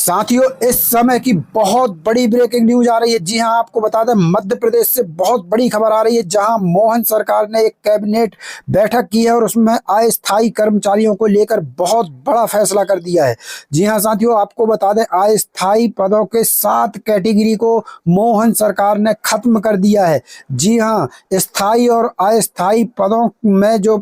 साथियों, इस समय की बहुत बड़ी ब्रेकिंग न्यूज आ रही है। जी हां, आपको बता दें, मध्य प्रदेश से बहुत बड़ी खबर आ रही है, जहां मोहन सरकार ने एक कैबिनेट बैठक की है और उसमें अस्थायी कर्मचारियों को लेकर बहुत बड़ा फैसला कर दिया है। जी हां साथियों, आपको बता दें, अस्थायी पदों के 7 कैटेगरी को मोहन सरकार ने खत्म कर दिया है। जी हां, स्थायी और अस्थायी पदों में जो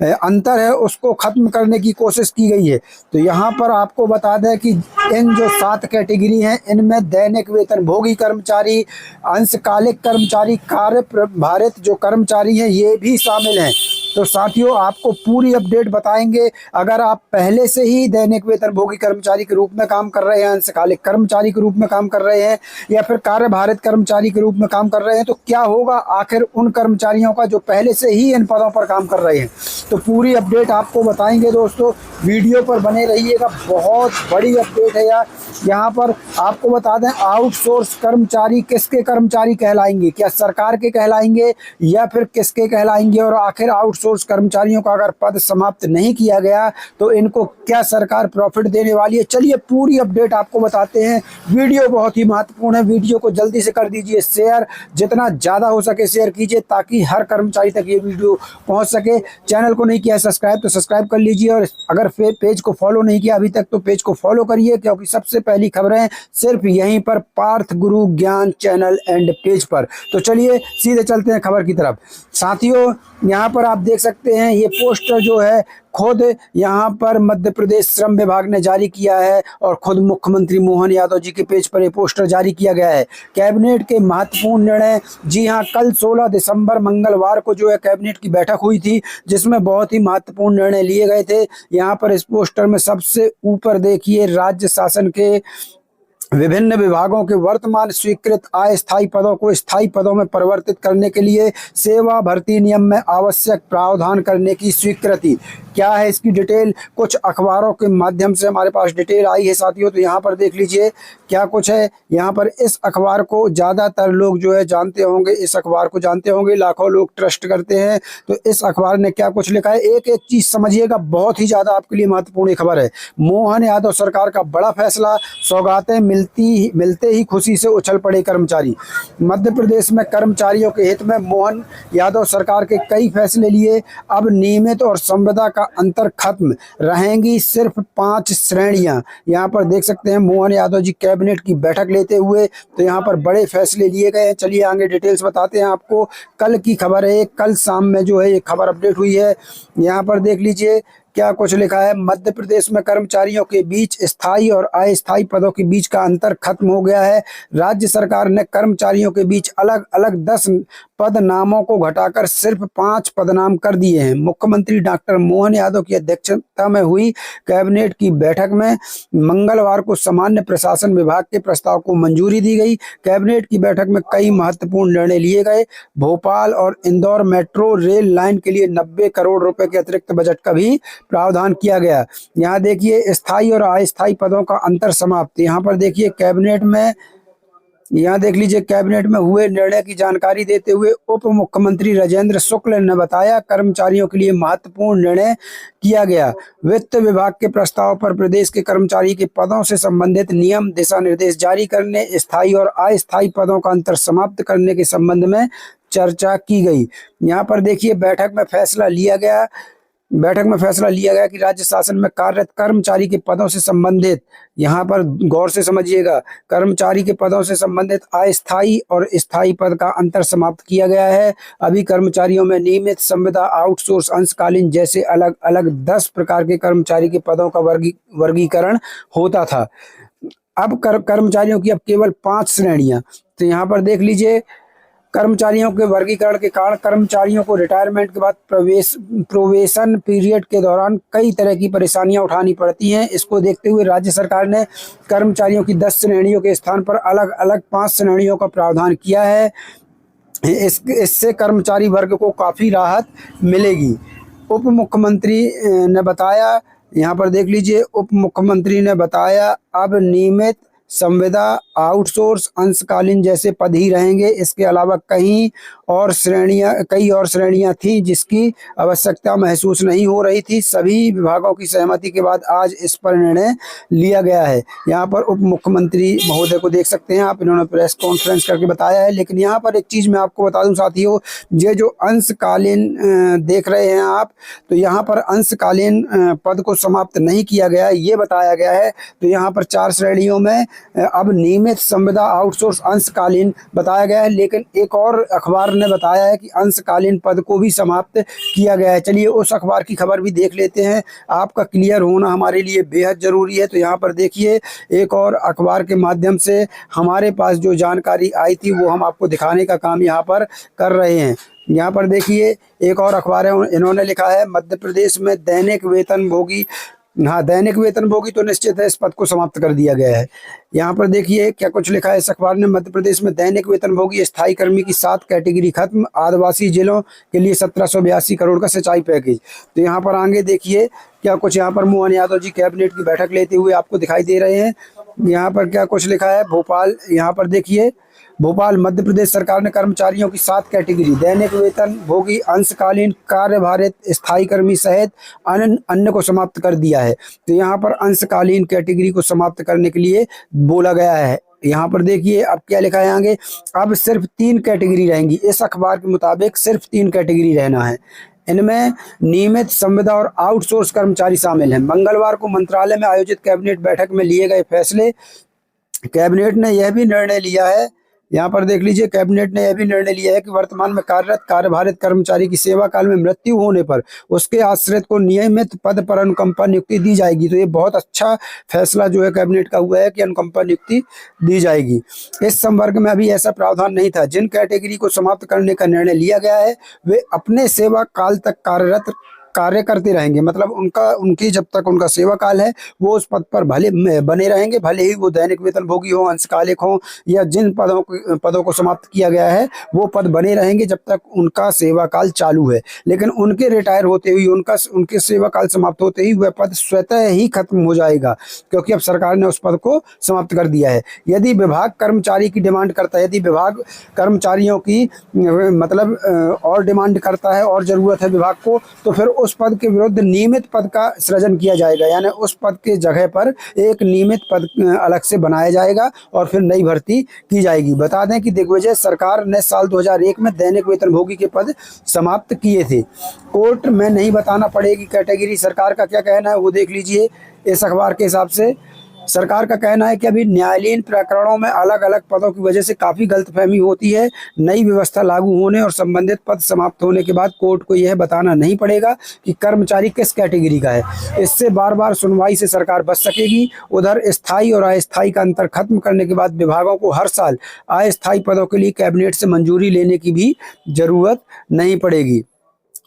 अंतर है उसको खत्म करने की कोशिश की गई है। तो यहाँ पर आपको बता दें कि इन जो 7 कैटेगरी हैं, इनमें दैनिक वेतन भोगी कर्मचारी, अंशकालिक कर्मचारी, कार्य प्रभारित जो कर्मचारी हैं, ये भी शामिल हैं। तो साथियों, आपको पूरी अपडेट बताएंगे। अगर आप पहले से ही दैनिक वेतन भोगी कर्मचारी के रूप में काम कर रहे हैं, अंशकालिक कर्मचारी के रूप में काम कर रहे हैं, या फिर कार्यभारित कर्मचारी के रूप में काम कर रहे हैं, तो क्या होगा आखिर उन कर्मचारियों का जो पहले से ही इन पदों पर काम कर रहे हैं। तो पूरी अपडेट आपको बताएंगे दोस्तों, वीडियो पर बने रहिएगा। बहुत बड़ी अपडेट है यार। यहाँ पर आपको बता दें, आउटसोर्स कर्मचारी किसके कर्मचारी कहलाएंगे, क्या सरकार के कहलाएंगे या फिर किसके कहलाएंगे, और आखिर आउटसोर्स कर्मचारियों का अगर पद समाप्त नहीं किया गया तो इनको क्या सरकार प्रॉफिट देने वाली है। चलिए पूरी अपडेट आपको बताते हैं। वीडियो बहुत ही महत्वपूर्ण है, वीडियो को जल्दी से कर दीजिए शेयर, जितना ज़्यादा हो सके शेयर कीजिए, ताकि हर कर्मचारी तक ये वीडियो पहुँच सके। चैनल को नहीं किया सब्सक्राइब तो सब्सक्राइब कर लीजिए, और अगर पेज को फॉलो नहीं किया अभी तक तो पेज को फॉलो करिए, क्योंकि सबसे पहली खबरें सिर्फ यहीं पर पार्थ गुरु ज्ञान चैनल एंड पेज पर। तो चलिए सीधे चलते हैं खबर की तरफ। साथियों, यहाँ पर आप देख सकते हैं, ये पोस्टर जो है खुद यहाँ पर मध्य प्रदेश श्रम विभाग ने जारी किया है, और खुद मुख्यमंत्री मोहन यादव जी के पेज पर ये पोस्टर जारी किया गया है। कैबिनेट के महत्वपूर्ण निर्णय। जी हाँ, कल 16 दिसंबर मंगलवार को जो है कैबिनेट की बैठक हुई थी, जिसमें बहुत ही महत्वपूर्ण निर्णय लिए गए थे। यहाँ पर इस पोस्टर में सबसे ऊपर देखिए, राज्य शासन के विभिन्न विभागों के वर्तमान स्वीकृत अस्थायी पदों को स्थायी पदों में परिवर्तित करने के लिए सेवा भर्ती नियम में आवश्यक प्रावधान करने की स्वीकृति। क्या है इसकी डिटेल, कुछ अखबारों के माध्यम से हमारे पास डिटेल आई है साथियों। तो यहाँ पर देख लीजिए क्या कुछ है। यहाँ पर इस अखबार को ज़्यादातर लोग जो है जानते होंगे, इस अखबार को जानते होंगे, लाखों लोग ट्रस्ट करते हैं। तो इस अखबार ने क्या कुछ लिखा है, एक एक चीज़ समझिएगा, बहुत ही ज़्यादा आपके लिए महत्वपूर्ण खबर है। मोहन यादव सरकार का बड़ा फैसला, सौगातें मिलते ही खुशी से उछल पड़े कर्मचारी। मध्य प्रदेश में कर्मचारियों के हित में मोहन यादव सरकार के कई फैसले लिए। अब नियमित और संविदा का अंतर खत्म, रहेंगी सिर्फ 5 श्रेणियां। यहाँ पर देख सकते हैं मोहन यादव जी कैबिनेट की बैठक लेते हुए, तो यहाँ पर बड़े फैसले लिए गए हैं। चलिए आगे डिटेल्स बताते हैं आपको। कल की खबर है, कल शाम में जो है ये खबर अपडेट हुई है। यहाँ पर देख लीजिए क्या कुछ लिखा है। मध्य प्रदेश में कर्मचारियों के बीच स्थायी और अस्थायी पदों के बीच का अंतर खत्म हो गया है। राज्य सरकार ने कर्मचारियों के बीच अलग अलग 10 पद नामों को घटाकर सिर्फ 5 पदनाम कर दिए हैं। मुख्यमंत्री डॉक्टर मोहन यादव की अध्यक्षता में हुई कैबिनेट की बैठक में मंगलवार को सामान्य प्रशासन विभाग के प्रस्ताव को मंजूरी दी गई। कैबिनेट की बैठक में कई महत्वपूर्ण निर्णय लिए गए। भोपाल और इंदौर मेट्रो रेल लाइन के लिए 90 करोड़ रुपए के अतिरिक्त बजट का भी प्रावधान किया गया। यहाँ देखिए स्थायी और अस्थायी पदों का अंतर समाप्त। यहाँ पर देखिए कैबिनेट में, यहाँ देख लीजिए कैबिनेट में हुए निर्णय की जानकारी देते हुए उप मुख्यमंत्री राजेंद्र शुक्ल ने बताया, कर्मचारियों के लिए महत्वपूर्ण निर्णय किया गया। वित्त विभाग के प्रस्ताव पर प्रदेश के कर्मचारी के पदों से संबंधित नियम दिशा निर्देश जारी करने, स्थायी और अस्थायी पदों का अंतर समाप्त करने के संबंध में चर्चा की गई। यहाँ पर देखिए बैठक में फैसला लिया गया कि राज्य शासन में कार्यरत कर्मचारी के पदों से संबंधित, यहाँ पर गौर से समझिएगा, कर्मचारी के पदों से संबंधित अस्थायी और स्थायी पद का अंतर समाप्त किया गया है। अभी कर्मचारियों में नियमित, संविदा, आउटसोर्स, अंशकालीन जैसे अलग अलग 10 प्रकार के कर्मचारी के पदों का वर्गीकरण होता था। अब कर्मचारियों की अब केवल 5 श्रेणियां। तो यहाँ पर देख लीजिए, कर्मचारियों के वर्गीकरण के कारण कर्मचारियों को रिटायरमेंट के बाद प्रोवेशन पीरियड के दौरान कई तरह की परेशानियां उठानी पड़ती हैं। इसको देखते हुए राज्य सरकार ने कर्मचारियों की 10 श्रेणियों के स्थान पर अलग अलग 5 श्रेणियों का प्रावधान किया है। इससे कर्मचारी वर्ग को काफ़ी राहत मिलेगी। उप मुख्यमंत्री ने बताया, यहाँ पर देख लीजिए, उप मुख्यमंत्री ने बताया, अब नियमित संविदा, आउटसोर्स, अंशकालीन जैसे पद ही रहेंगे। इसके अलावा कई और श्रेणियां थीं जिसकी आवश्यकता महसूस नहीं हो रही थी। सभी विभागों की सहमति के बाद आज इस पर निर्णय लिया गया है। यहाँ पर उप मुख्यमंत्री महोदय को देख सकते हैं आप, इन्होंने प्रेस कॉन्फ्रेंस करके बताया है। लेकिन यहाँ पर एक चीज़ मैं आपको बता दूं साथियों, ये जो अंशकालीन देख रहे हैं आप, तो यहाँ पर अंशकालीन पद को समाप्त नहीं किया गया है, ये बताया गया है। तो यहाँ पर 4 श्रेणियों में अब नियमित, संविदा, आउटसोर्स, अंशकालीन बताया गया है। लेकिन एक और अखबार ने बताया है कि अंशकालीन पद को भी समाप्त किया गया है। चलिए उस अखबार की खबर भी देख लेते हैं, आपका क्लियर होना हमारे लिए बेहद ज़रूरी है। तो यहाँ पर देखिए, एक और अखबार के माध्यम से हमारे पास जो जानकारी आई थी वो हम आपको दिखाने का काम यहाँ पर कर रहे हैं। यहाँ पर देखिए, एक और अखबार है, इन्होंने लिखा है मध्य प्रदेश में दैनिक वेतनभोगी, हाँ दैनिक वेतनभोगी तो निश्चित है, इस पद को समाप्त कर दिया गया है। यहाँ पर देखिए क्या कुछ लिखा है इस अखबार ने, मध्य प्रदेश में दैनिक वेतनभोगी स्थायी कर्मी की 7 कैटेगरी खत्म, आदिवासी जिलों के लिए 1782 करोड़ का सिंचाई पैकेज। तो यहाँ पर आगे देखिए क्या कुछ, यहाँ पर मोहन यादव जी कैबिनेट की बैठक लेते हुए आपको दिखाई दे रहे हैं। यहाँ पर क्या कुछ लिखा है, भोपाल, यहाँ पर देखिए, भोपाल, मध्य प्रदेश सरकार ने कर्मचारियों की 7 कैटेगरी, दैनिक वेतन भोगी, अंशकालीन, कार्यभारित, स्थायी कर्मी सहित अन्य को समाप्त कर दिया है। तो यहाँ पर अंशकालीन कैटेगरी को समाप्त करने के लिए बोला गया है। यहाँ पर देखिए अब क्या लिखा है आगे, अब सिर्फ 3 कैटेगरी रहेंगी। इस अखबार के मुताबिक सिर्फ 3 कैटेगरी रहना है। इनमें नियमित, संविदा और आउटसोर्स कर्मचारी शामिल हैं। मंगलवार को मंत्रालय में आयोजित कैबिनेट बैठक में लिए गए फैसले, कैबिनेट ने यह भी निर्णय लिया है, यहाँ पर देख लीजिए, कैबिनेट ने यह भी निर्णय लिया है कि वर्तमान में कार्यरत कार्यभारित कर्मचारी की सेवा काल में मृत्यु होने पर उसके आश्रित को नियमित पद पर अनुकंपा नियुक्ति दी जाएगी। तो ये बहुत अच्छा फैसला जो है कैबिनेट का हुआ है कि अनुकंपा नियुक्ति दी जाएगी। इस संवर्ग में अभी ऐसा प्रावधान नहीं था। जिन कैटेगरी को समाप्त करने का निर्णय लिया गया है वे अपने सेवा काल तक कार्य करते रहेंगे, मतलब उनकी जब तक उनका सेवा काल है वो उस पद पर भले बने रहेंगे, भले ही वो दैनिक वेतनभोगी हो, अंशकालिक हो, या जिन पदों को समाप्त किया गया है वो पद बने रहेंगे जब तक उनका सेवा काल चालू है। लेकिन उनके रिटायर होते हुए, उनके सेवा काल समाप्त होते ही वह पद स्वतः ही खत्म हो जाएगा, क्योंकि अब सरकार ने उस पद को समाप्त कर दिया है। यदि विभाग कर्मचारी की डिमांड करता है, यदि विभाग कर्मचारियों की मतलब और डिमांड करता है और ज़रूरत है विभाग को, तो फिर उस पद के विरुद्ध नियमित पद का सृजन किया जाएगा, यानी उस पद के जगह पर एक नियमित पद अलग से बनाया जाएगा और फिर नई भर्ती की जाएगी। बता दें कि दिग्विजय सरकार ने साल 2001 में दैनिक वेतनभोगी के पद समाप्त किए थे। कोर्ट में नहीं बताना पड़ेगी कैटेगरी, सरकार का क्या कहना है वो देख लीजिए। इस अखबार के हिसाब से सरकार का कहना है कि अभी न्यायालयीन प्रकरणों में अलग अलग पदों की वजह से काफ़ी गलतफहमी होती है। नई व्यवस्था लागू होने और संबंधित पद समाप्त होने के बाद कोर्ट को यह बताना नहीं पड़ेगा कि कर्मचारी किस कैटेगरी का है। इससे बार बार सुनवाई से सरकार बच सकेगी। उधर स्थायी और अस्थायी का अंतर खत्म करने के बाद विभागों को हर साल अस्थायी पदों के लिए कैबिनेट से मंजूरी लेने की भी जरूरत नहीं पड़ेगी।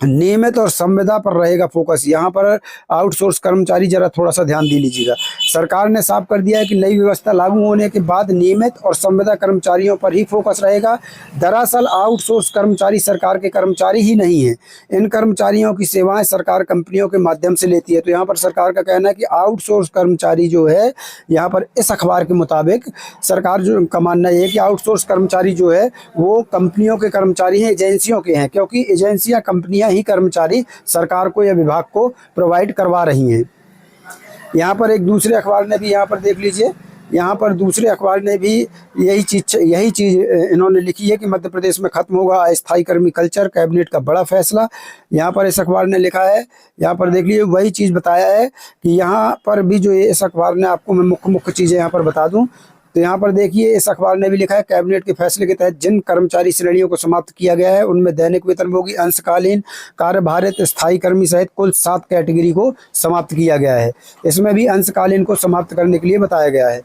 नियमित और संविदा पर रहेगा फोकस। यहाँ पर आउटसोर्स कर्मचारी जरा थोड़ा सा ध्यान दे लीजिएगा। सरकार ने साफ कर दिया है कि नई व्यवस्था लागू होने के बाद नियमित और संविदा कर्मचारियों पर ही फोकस रहेगा। दरअसल आउटसोर्स कर्मचारी सरकार के कर्मचारी ही नहीं हैं, इन कर्मचारियों की सेवाएं सरकार कंपनियों के माध्यम से लेती है। तो यहाँ पर सरकार का कहना है कि आउटसोर्स कर्मचारी जो है, यहाँ पर इस अखबार के मुताबिक सरकार जो का मानना है कि आउटसोर्स कर्मचारी जो है वो कंपनियों के कर्मचारी हैं, एजेंसियों के हैं, क्योंकि एजेंसियां, कंपनियां ही कर्मचारी सरकार को या विभाग को प्रोवाइड करवा रही हैं। यहाँ पर एक दूसरे अखबार ने भी, यहाँ पर देख लीजिए, यहाँ पर दूसरे अखबार ने भी यही चीज़ इन्होंने लिखी है कि मध्य प्रदेश में खत्म होगा अस्थायी कर्मी कल्चर, कैबिनेट का बड़ा फैसला। यहाँ पर इस अखबार ने लिखा है, यहाँ पर देख लीजिए वही चीज़ बताया है कि यहाँ पर भी जो इस अखबार ने, आपको मैं मुख्य चीज़ें यहाँ पर बता दूँ। तो यहाँ पर देखिए इस अखबार ने भी लिखा है, कैबिनेट के फैसले के तहत जिन कर्मचारी श्रेणियों को समाप्त किया गया है उनमें दैनिक वेतनभोगी, अंशकालीन, कार्यभारित, स्थायी कर्मी सहित कुल 7 कैटेगरी को समाप्त किया गया है। इसमें भी अंशकालीन को समाप्त करने के लिए बताया गया है।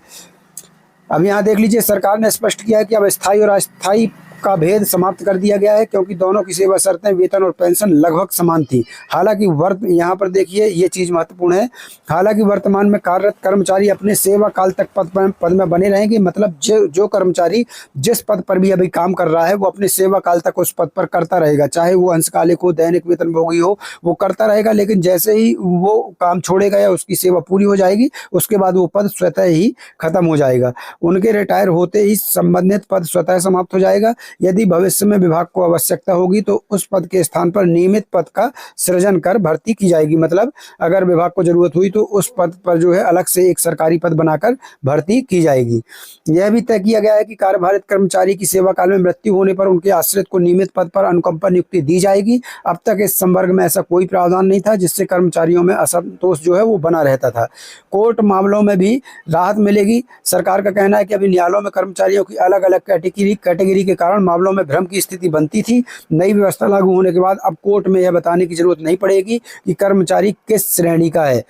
अब यहाँ देख लीजिए सरकार ने स्पष्ट किया है कि अब स्थायी और अस्थायी का भेद समाप्त कर दिया गया है, क्योंकि दोनों की सेवा शर्तें, वेतन और पेंशन लगभग समान थी। हालांकि यहाँ पर देखिए ये चीज महत्वपूर्ण है, हालांकि वर्तमान में कार्यरत कर्मचारी अपने सेवा काल तक पद में बने रहेंगे। मतलब जो कर्मचारी जिस पद पर भी अभी काम कर रहा है वो अपने सेवा काल तक उस पद पर करता रहेगा, चाहे वो अंशकालिक हो, दैनिक वेतनभोगी हो, वो करता रहेगा। लेकिन जैसे ही वो काम छोड़ेगा या उसकी सेवा पूरी हो जाएगी, उसके बाद वो पद स्वतः ही खत्म हो जाएगा। उनके रिटायर होते ही संबंधित पद स्वतः समाप्त हो जाएगा। यदि भविष्य में विभाग को आवश्यकता होगी तो उस पद के स्थान पर नियमित पद का सृजन कर भर्ती की जाएगी। मतलब अगर विभाग को जरूरत हुई तो उस पद पर जो है अलग से एक सरकारी पद बनाकर भर्ती की जाएगी। यह भी तय किया गया है कि कार्यभारित कर्मचारी की सेवा काल में मृत्यु होने पर उनके आश्रित को नियमित पद पर अनुकंपा नियुक्ति दी जाएगी। अब तक इस संवर्ग में ऐसा कोई प्रावधान नहीं था, जिससे कर्मचारियों में असंतोष जो है वो बना रहता था। कोर्ट मामलों में भी राहत मिलेगी। सरकार का कहना है कि अभी न्यायालयों में कर्मचारियों की अलग अलग कैटेगरी के कारण मामलों में भ्रम की स्थिति बनती थी। नई व्यवस्था लागू होने के बाद अब कोर्ट में यह बताने की जरूरत नहीं पड़ेगी कि कर्मचारी किस श्रेणी का है।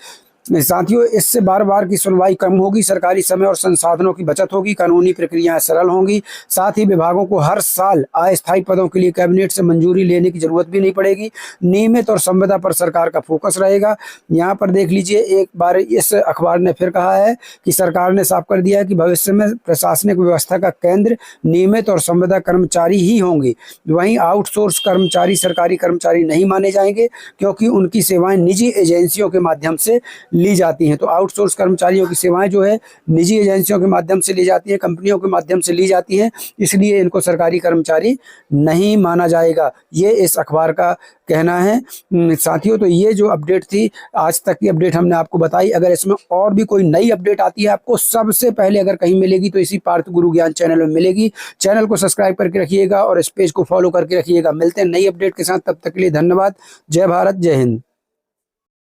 साथियों, इससे बार बार की सुनवाई कम होगी, सरकारी समय और संसाधनों की बचत होगी, कानूनी प्रक्रियाएं सरल होंगी। साथ ही विभागों को हर साल अस्थायी पदों के लिए कैबिनेट से मंजूरी लेने की जरूरत भी नहीं पड़ेगी। नियमित और संविदा पर सरकार का फोकस रहेगा। यहाँ पर देख लीजिए, एक बार इस अखबार ने फिर कहा है कि सरकार ने साफ कर दिया है कि भविष्य में प्रशासनिक व्यवस्था का केंद्र नियमित और संविदा कर्मचारी ही होंगे। वहीं आउटसोर्स कर्मचारी सरकारी कर्मचारी नहीं माने जाएंगे, क्योंकि उनकी सेवाएं निजी एजेंसियों के माध्यम से ली जाती हैं। तो आउटसोर्स कर्मचारियों की सेवाएं जो है निजी एजेंसियों के माध्यम से ली जाती हैं, कंपनियों के माध्यम से ली जाती हैं, इसलिए इनको सरकारी कर्मचारी नहीं माना जाएगा। ये इस अखबार का कहना है। साथियों, तो ये जो अपडेट थी, आज तक की अपडेट हमने आपको बताई। अगर इसमें और भी कोई नई अपडेट आती है आपको सबसे पहले अगर कहीं मिलेगी तो इसी पार्थ गुरु ज्ञान चैनल में मिलेगी। चैनल को सब्सक्राइब करके रखिएगा और इस पेज को फॉलो करके रखिएगा। मिलते हैं नई अपडेट के साथ, तब तक के लिए धन्यवाद। जय भारत, जय हिंद।